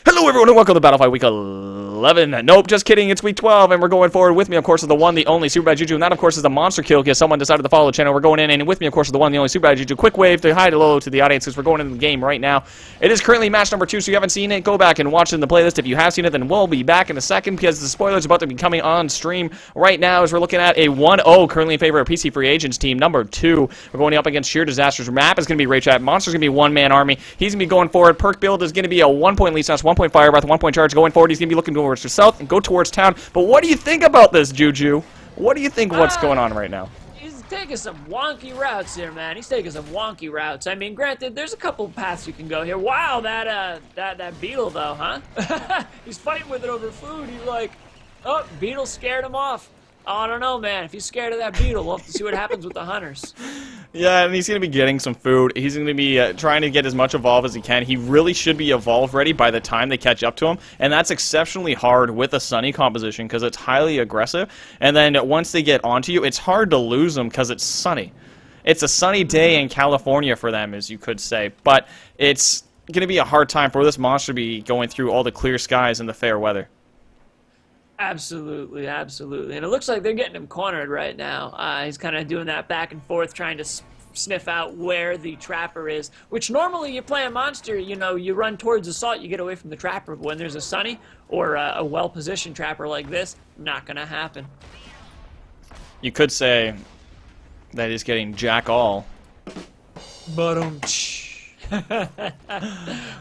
Hello everyone and welcome to BattleFY Week 11. Nope, just kidding, it's Week 12 and we're going forward. With me, of course, is the one, the only SuperBadJuju, and that, of course, is the Monster Kill because someone decided to follow the channel. We're going in, and with me, of course, is the one, the only SuperBadJuju. Quick wave to hi hello to the audience because we're going into the game right now. It is currently match number 2, so you haven't seen it, go back and watch it in the playlist. If you have seen it, then we'll be back in a second because the spoiler's about to be coming on stream right now as we're looking at a 1-0 currently in favor of PC Free Agents team number 2. We're going up against Shear Disasters. Map is going to be Rage Chat. Monster's going to be one-man army. He's going to be going forward. Perk build is going to be a 1-point lead snatch, 1-point fire breath, 1-point charge. Going forward, he's going to be looking towards the south and go towards town. But what do you think about this, Juju? What do you think what's going on right now? He's taking some wonky routes here, man. He's taking some wonky routes. I mean, granted, there's a couple paths you can go here. Wow, that beetle, though, huh? He's fighting with it over food. He's like, oh, beetle scared him off. Oh, I don't know, man. If he's scared of that beetle, we'll have to see what happens with the hunters. Yeah, and he's going to be getting some food. He's going to be trying to get as much evolve as he can. He really should be evolve ready by the time they catch up to him, and that's exceptionally hard with a Sunny composition because it's highly aggressive. And then once they get onto you, it's hard to lose them because it's sunny. It's a sunny day in California for them, as you could say, but it's going to be a hard time for this monster to be going through all the clear skies and the fair weather. Absolutely, absolutely. And it looks like they're getting him cornered right now. He's kind of doing that back and forth, trying to sniff out where the trapper is, which normally you play a monster, you know, you run towards assault, you get away from the trapper. But when there's a Sunny or a well-positioned trapper like this, not going to happen. You could say that he's getting jack all. But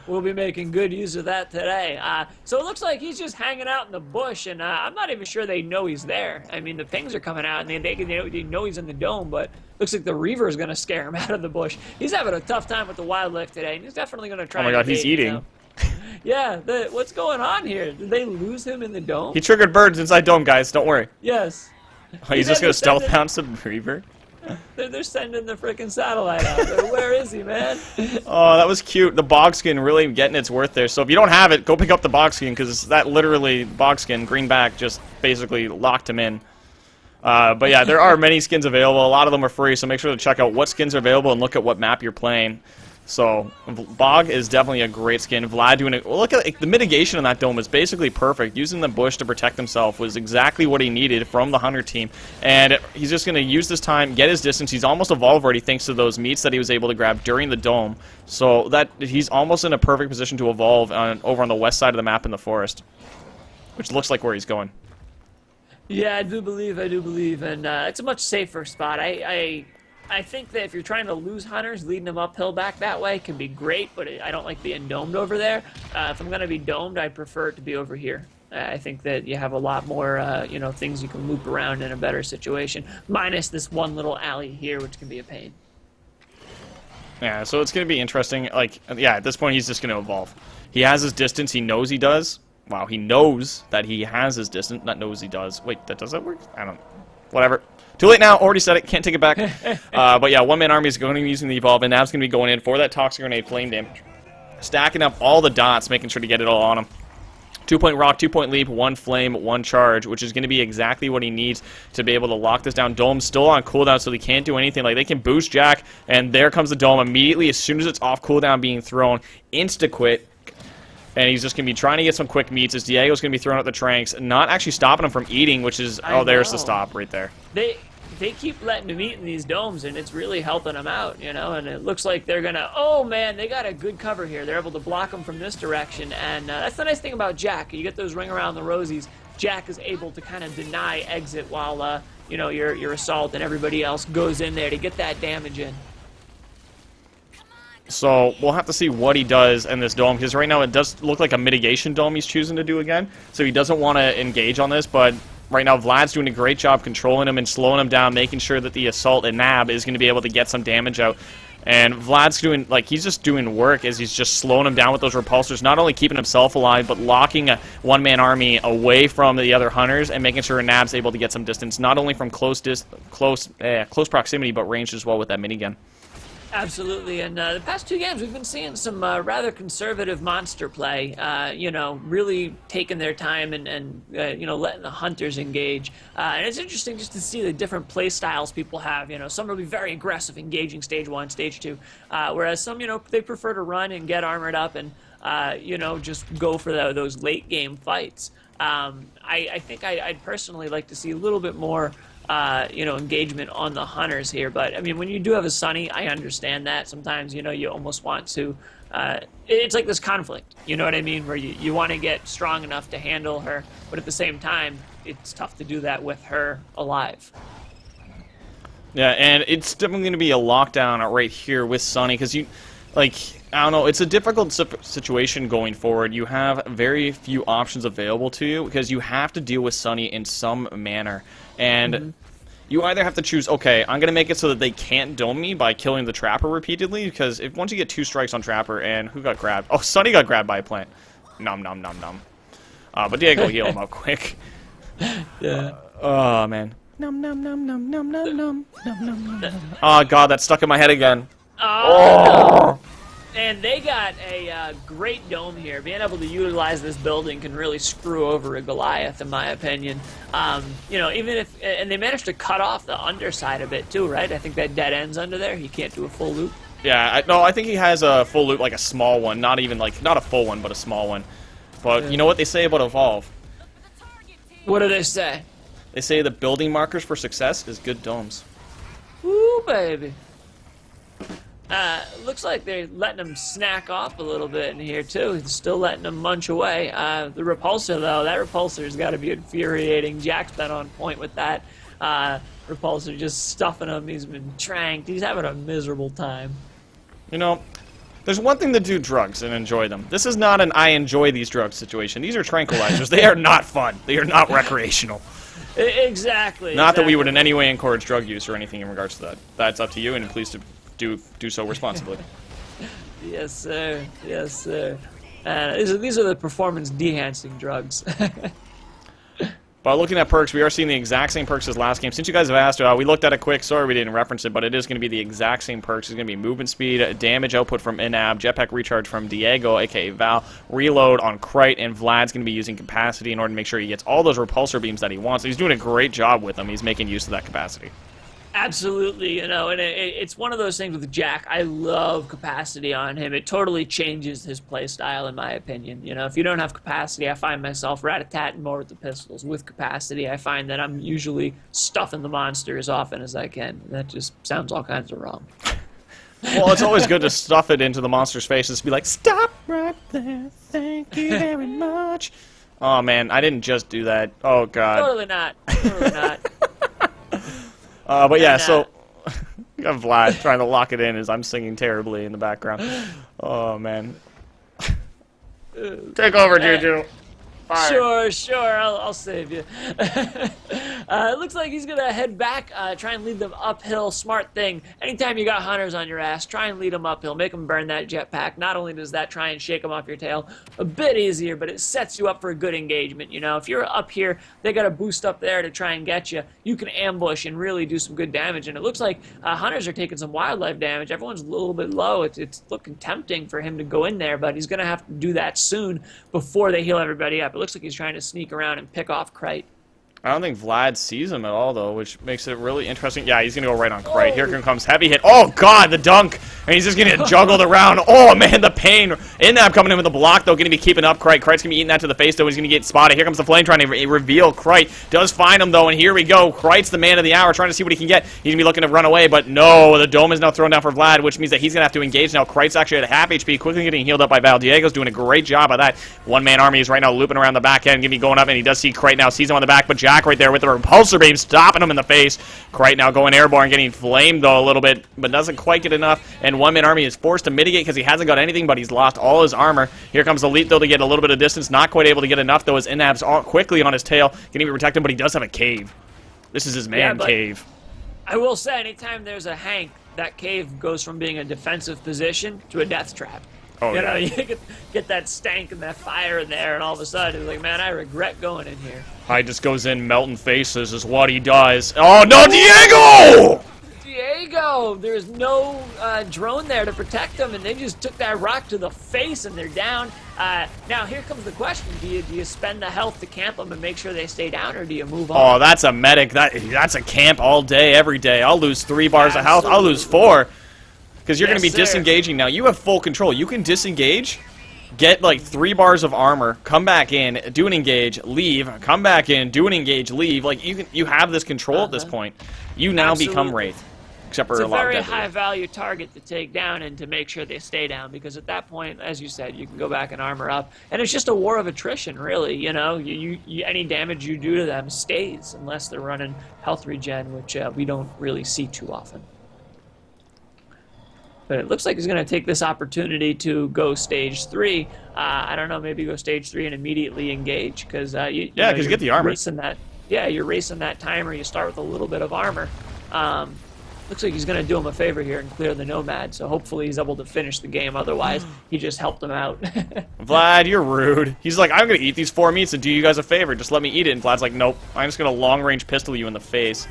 we'll be making good use of that today. So it looks like he's just hanging out in the bush, and I'm not even sure they know he's there. I mean, the pings are coming out, and they know he's in the dome, but looks like the Reaver is going to scare him out of the bush. He's having a tough time with the wildlife today, and he's definitely going to try. Oh my God, he's eating. You know? Yeah, what's going on here? Did they lose him in the dome? He triggered birds inside dome, guys. Don't worry. Yes. Oh, he's just going to stealth pounce the Reaver? They're sending the freaking satellite out there. Where is he, man? Oh, that was cute. The bog skin really getting its worth there. So if you don't have it, go pick up the bog skin because that literally, bog skin, green back, just basically locked him in. But yeah, there are many skins available. A lot of them are free, so make sure to check out what skins are available and look at what map you're playing. So Bog is definitely a great skin. Vlad doing it. Well, look at the mitigation on that dome is basically perfect. Using the bush to protect himself was exactly what he needed from the Hunter team. And he's just going to use this time, get his distance. He's almost evolved already thanks to those meats that he was able to grab during the dome. So that he's almost in a perfect position to evolve over on the west side of the map in the forest, which looks like where he's going. Yeah, I do believe, and it's a much safer spot. I think that if you're trying to lose hunters, leading them uphill back that way can be great, but I don't like being domed over there. If I'm going to be domed, I prefer it to be over here. I think that you have a lot more, you know, things you can loop around in a better situation, minus this one little alley here, which can be a pain. Yeah, so it's going to be interesting. Like, yeah, at this point, he's just going to evolve. He has his distance. He knows he does. Wow, he knows that he has his distance. Not knows he does. Wait, does that work? I don't know. Whatever. Too late now. Already said it. Can't take it back. But yeah, one-man army is going to be using the evolve, and Nav's going to be going in for that toxic grenade flame damage. Stacking up all the dots, making sure to get it all on him. 2-point rock, 2-point leap, 1 flame, 1 charge, which is going to be exactly what he needs to be able to lock this down. Dome's still on cooldown, so they can't do anything. Like, they can boost Jack, and there comes the dome immediately as soon as it's off cooldown being thrown. Insta-quit. And he's just going to be trying to get some quick meats as Diego's going to be throwing out the tranks, not actually stopping him from eating, which is... Oh, there's the stop right there. They keep letting him eat in these domes, and it's really helping him out, you know, and it looks like they're going to... Oh, man, they got a good cover here. They're able to block him from this direction, and that's the nice thing about Jack. You get those ring around the rosies, Jack is able to kind of deny exit while, you know, your assault and everybody else goes in there to get that damage in. So we'll have to see what he does in this dome, because right now it does look like a mitigation dome he's choosing to do again. So he doesn't want to engage on this, but right now Vlad's doing a great job controlling him and slowing him down, making sure that the assault and nab is going to be able to get some damage out. And Vlad's doing, like, he's just doing work as he's just slowing him down with those repulsors, not only keeping himself alive, but locking a one-man army away from the other hunters and making sure Nab's able to get some distance, not only from close proximity, but range as well with that minigun. Absolutely, and the past 2 games we've been seeing some rather conservative monster play, you know, really taking their time and you know, letting the hunters engage. And it's interesting just to see the different play styles people have. You know, some will be very aggressive, engaging stage 1, stage 2, whereas some, you know, they prefer to run and get armored up and you know, just go for those late game fights. I think I'd personally like to see a little bit more, you know, engagement on the hunters here. But I mean, when you do have a Sunny, I understand that sometimes, you know, you almost want to. It's like this conflict, you know what I mean, where you want to get strong enough to handle her, but at the same time, it's tough to do that with her alive. Yeah, and it's definitely going to be a lockdown right here with Sunny, because you, like, I don't know, it's a difficult situation going forward. You have very few options available to you, because you have to deal with Sunny in some manner, and you either have to choose, okay, I'm going to make it so that they can't dome me by killing the Trapper repeatedly, because if once you get 2 strikes on Trapper, and who got grabbed? Oh, Sunny got grabbed by a plant. Nom, nom, nom, nom. But Diego heal him up quick. Yeah. Oh, man. Num num num num num num num num num num. Oh god, that's stuck in my head again. Oh. And they got a great dome here. Being able to utilize this building can really screw over a Goliath, in my opinion. You know, even if, and they managed to cut off the underside of it too, right? I think that dead ends under there. He can't do a full loop. Yeah, no, I think he has a full loop, like a small one, not even like, not a full one, but a small one. But you know what they say about Evolve? What do they say? They say the building markers for success is good domes. Woo, baby. Looks like they're letting him snack off a little bit in here, too. He's still letting him munch away. The repulsor, though, that repulsor's got to be infuriating. Jack's been on point with that. Repulsor just stuffing him. He's been tranked. He's having a miserable time. You know, there's one thing to do drugs and enjoy them. This is not an I enjoy these drugs situation. These are tranquilizers. They are not fun. They are not recreational. Exactly. Not that we would in any way encourage drug use or anything in regards to that. That's up to you, and please do so responsibly. Yes, sir. Yes, sir. These are the performance-enhancing drugs. But looking at perks, we are seeing the exact same perks as last game. Since you guys have asked, we looked at it quick. Sorry we didn't reference it, but it is going to be the exact same perks. It's going to be movement speed, damage output from Inab, jetpack recharge from Diego, a.k.a. Val, reload on Krite, and Vlad's going to be using capacity in order to make sure he gets all those repulsor beams that he wants. He's doing a great job with them. He's making use of that capacity. Absolutely, you know, and it's one of those things with Jack. I love capacity on him. It totally changes his play style, in my opinion. You know, if you don't have capacity, I find myself rat-a-tatting more with the pistols. With capacity, I find that I'm usually stuffing the monster as often as I can. That just sounds all kinds of wrong. Well, it's always good to stuff it into the monster's face and just be like, stop right there, thank you very much. Oh, man, I didn't just do that. Oh, God. Totally not. Totally not. But yeah, so you have Vlad trying to lock it in as I'm singing terribly in the background. Oh, man. Take over, Juju. Fire. Sure, I'll save you. It looks like he's gonna head back, try and lead them uphill. Smart thing. Anytime you got hunters on your ass, try and lead them uphill. Make them burn that jetpack. Not only does that try and shake them off your tail a bit easier, but it sets you up for a good engagement. You know, if you're up here, they got a boost up there to try and get you. You can ambush and really do some good damage. And it looks like hunters are taking some wildlife damage. Everyone's a little bit low. It's looking tempting for him to go in there, but he's gonna have to do that soon before they heal everybody up. It looks like he's trying to sneak around and pick off Krite. I don't think Vlad sees him at all, though, which makes it really interesting. Yeah, he's going to go right on Krite. Here comes heavy hit. Oh, God, the dunk. And he's just going to get juggled around. Oh, man, the pain. Inab coming in with a block, though, going to be keeping up Krite. Krite's going to be eating that to the face, though. He's going to get spotted. Here comes the flame trying to reveal Krite. Does find him, though, and here we go. Krite's the man of the hour, trying to see what he can get. He's going to be looking to run away, but no, the dome is now thrown down for Vlad, which means that he's going to have to engage now. Krite's actually at half HP, quickly getting healed up by Val. Diego's doing a great job of that. One-man army is right now looping around the back end, going to be going up, and he does see Krite now. Sees him on the back, but Jack right there with the repulsor beam stopping him in the face. Krite now going airborne, getting flamed though a little bit, but doesn't quite get enough. And one-man army is forced to mitigate because he hasn't got anything, but he's lost all his armor. Here comes Elite though to get a little bit of distance. Not quite able to get enough though, as Inab's all quickly on his tail, getting to protect him, but he does have a cave. This is his man cave. I will say, anytime there's a Hank, that cave goes from being a defensive position to a death trap. Oh, you know, you get that stank and that fire in there, and all of a sudden, it's like, man, I regret going in here. Hyde just goes in, melting faces is what he does. Oh, no, Diego! Diego! There's no drone there to protect them, and they just took that rock to the face, and they're down. Now, here comes the question. Do you spend the health to camp them and make sure they stay down, or do you move on? Oh, that's a medic. That's a camp all day, every day. I'll lose 3 bars of health. I'll lose 4. Because you're going to be disengaging now. You have full control. You can disengage get like 3 bars of armor, come back in, do an engage, leave, come back in, do an engage, leave. Like you have this control at this point. You now become Wraith, except for it's a lot of very deadly. high value target to take down and to make sure they stay down, because at that point, as you said, you can go back and armor up, and it's just a war of attrition, really. You know, any damage you do to them stays unless they're running health regen, which we don't really see too often. But it looks like he's going to take this opportunity to go stage 3. I don't know, maybe go stage 3 and immediately engage, because you get the armor. You're racing that timer. You start with a little bit of armor. Looks like he's going to do him a favor here and clear the Nomad, so hopefully he's able to finish the game. Otherwise, he just helped him out. Vlad, you're rude. He's like, I'm going to eat these 4 meats and do you guys a favor. Just let me eat it. And Vlad's like, nope. I'm just going to long-range pistol you in the face.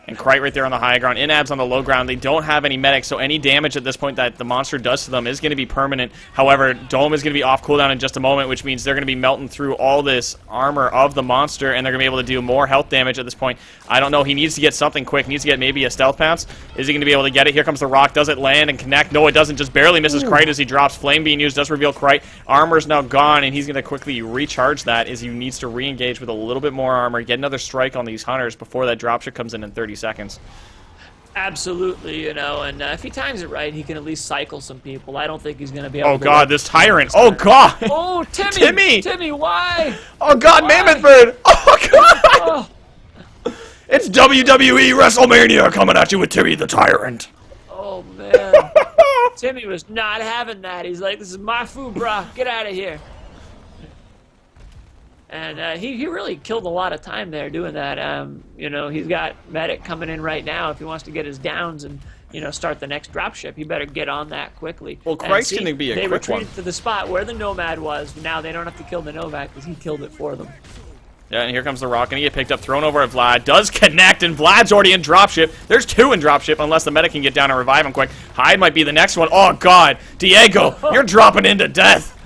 And Krite right there on the high ground. Inab's on the low ground. They don't have any medics, so any damage at this point that the monster does to them is going to be permanent. However, Dome is going to be off cooldown in just a moment, which means they're going to be melting through all this armor of the monster, and they're going to be able to do more health damage at this point. I don't know. He needs to get something quick. He needs to get maybe a stealth pounce. Is he going to be able to get it? Here comes the rock. Does it land and connect? No, it doesn't. Just barely misses Krite as he drops. Flame being used does reveal Krite. Armor's now gone, and he's going to quickly recharge that as he needs to re-engage with a little bit more armor, get another strike on these hunters before that dropship comes in 30 seconds. Absolutely, you know, and if he times it right, he can at least cycle some people. I don't think he's going to be able to... Oh, God, this tyrant. Oh, God. Oh, Timmy. Timmy, why? Oh, God, Why? Mammoth Bird. Oh, God. Oh, It's WWE WrestleMania coming at you with Timmy the Tyrant. oh man. Timmy was not having that. He's like, this is my food, brah. Get out of here. And he really killed a lot of time there doing that. You know, he's got medic coming in right now. If he wants to get his downs and, you know, start the next dropship, he better get on that quickly. Well, Krite's going to be a quick one. They retreated to the spot where the Nomad was. Now they don't have to kill the Nomad because he killed it for them. Yeah, and here comes the rock, and he get picked up, thrown over at Vlad. Does connect, and Vlad's already in dropship. There's 2 in dropship, unless the medic can get down and revive him quick. Hyde might be the next one. Oh, God. Diego, you're dropping into death.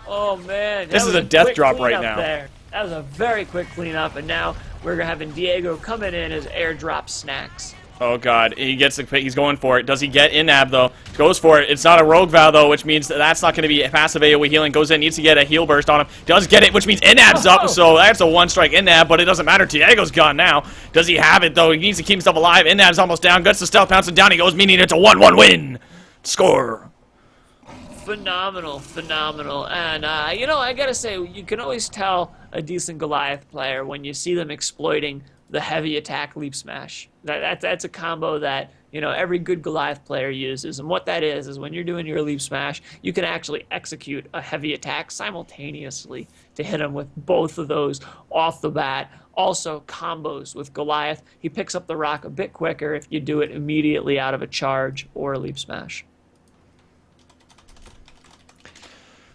Oh, man. This is a death drop right now. There. That was a very quick cleanup, and now we're having Diego coming in as airdrop snacks. Oh, God. He's going for it. Does he get Inab, though? Goes for it. It's not a rogue vow, though, which means that's not going to be a passive AoE healing. Goes in, needs to get a heal burst on him. Does get it, which means Inab's up, so that's a 1-strike Inab, but it doesn't matter. Diego's gone now. Does he have it, though? He needs to keep himself alive. Inab's almost down. Gets the stealth pounce, and down he goes, meaning it's a 1-1 win. Score. Phenomenal. And, you know, I gotta say, you can always tell a decent Goliath player when you see them exploiting the heavy attack leap smash. That's a combo that, you know, every good Goliath player uses. And what that is when you're doing your leap smash, you can actually execute a heavy attack simultaneously to hit him with both of those off the bat. Also, combos with Goliath. He picks up the rock a bit quicker if you do it immediately out of a charge or a leap smash.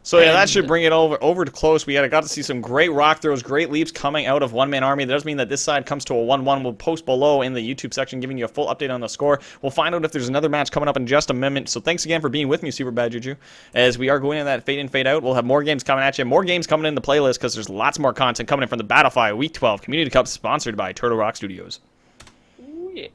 So yeah, that should bring it over to close. We got to see some great rock throws, great leaps coming out of One Man Army. That does mean that this side comes to a 1-1. We'll post below in the YouTube section giving you a full update on the score. We'll find out if there's another match coming up in just a moment. So thanks again for being with me, SuperBadJuju. As we are going into that fade in, fade out, we'll have more games coming at you. More games coming in the playlist because there's lots more content coming in from the BattleFY Week 12 Community Cup sponsored by Turtle Rock Studios. Ooh, yeah.